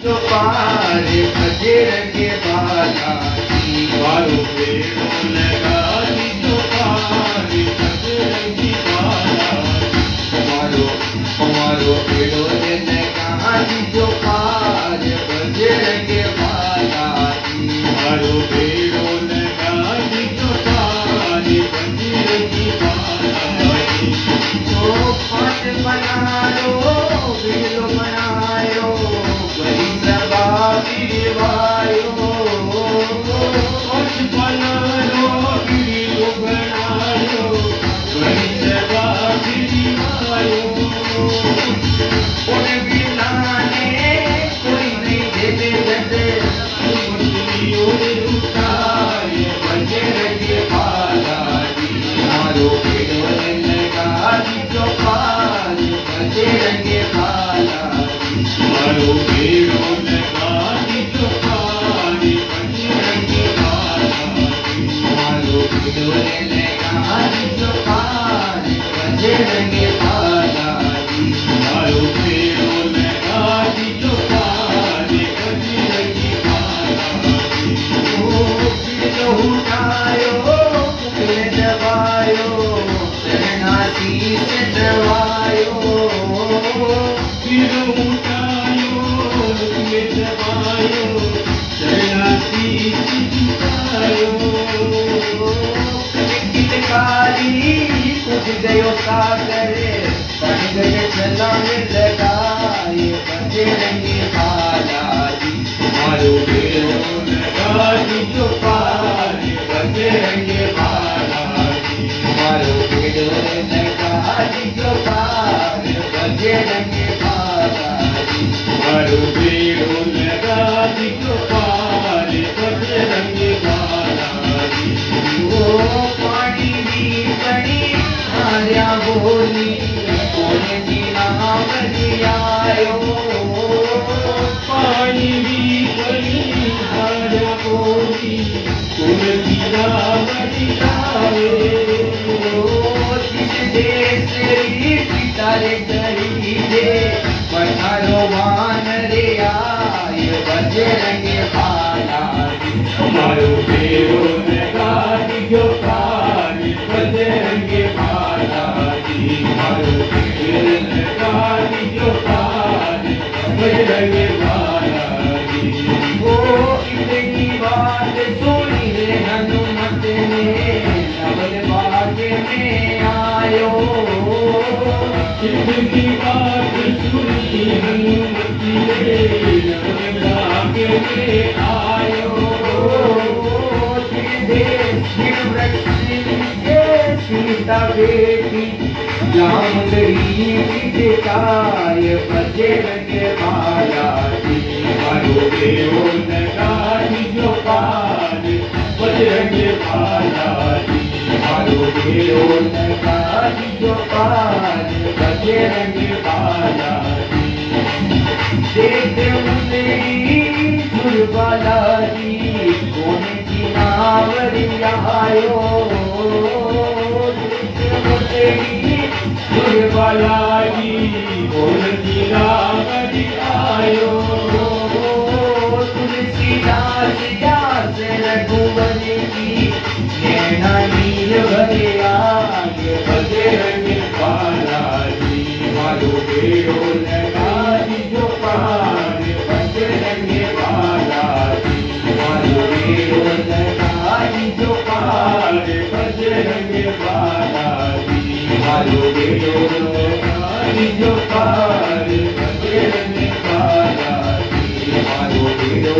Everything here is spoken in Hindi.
जो पार बजरंग बाला जी मारो पेड़ो लगा दी जो पार बजरंग बाला हमारो हमारो पेड़ो ने कहा जी जो पार बजरंग बाला जी मारो पेड़ो लगा दी जो पार बजरंग बाला तो पाठ बनायो बिलो बनायो बड़ी सभा गिरवायो कुछ बनायो गिरियो बनायो बड़ी सभा गिरिवायो उन बिलाने कोई नहीं दे दे मुट्ठियों ने उठाए बजरंग बाला जी मारो पेड़ो लगा दी जो पार बजरंग बाला जी मारो पेड़ो लगा दी जो पार बजरंग बाला मारो पेड़ो लगा दी जो पार बजरंग बाला जी मारो पेड़ो लगा दी जो पार बजरंग बाला ओ बिलो उठायो मुझे दबायो शरणार्थी से दबायो फिर उठायो मुझे दबायो शरणार्थी सिखायो गिलकारी कुछ गयो सागर बन गए छलांग लगाए बजरंग बाला जी मारो पेड़ो लगा दी जो पार बजरंग बाला मारो पेड़ो लगा दी जो पार बजरंग बाला जी मारो पेड़ो लगा दी जो पार बजरंग बाला ओ पानी भी बनी मारिया बोली कोने जी नाम लियायो पानी भी बनी हर बोली तुम दीना बदिलाए जिस देश री सितारे चढ़ी दे पठारो वान रे आय बजरंग बाला मारो पेड़ो लगा दी जो पार बजरंग बाला मारो पेड़ो लगा दी जो पार बजरंग बाला ओ इतनी बात सुनी रे हनुमत ने नवल बाग में आयो इतनी बात सुनी हनुमती ने नवलाग में आयो सीता बेटी जामगरी विजय बजरंग बाला जी मारो पेड़ो लगा दी जो पार बजरंग बाला मारो पेड़ो लगा दी जो पार बजरंग बाला देख मुंदरी सुरबाला जी कौन की नावरी आयो सुरबाला जी बोल दीना बदी आयो तुलसीदास दास रघुवर की नैना नील भरे आग बजरंग बाला मारो पेड़ो लगा दी जो पार बजरंग बाला मारो पेड़ो लगा दी जो पार बजरंग बाला मारो पेड़ो लगा दी जो पार बजरंग बाला मारो पेड़ो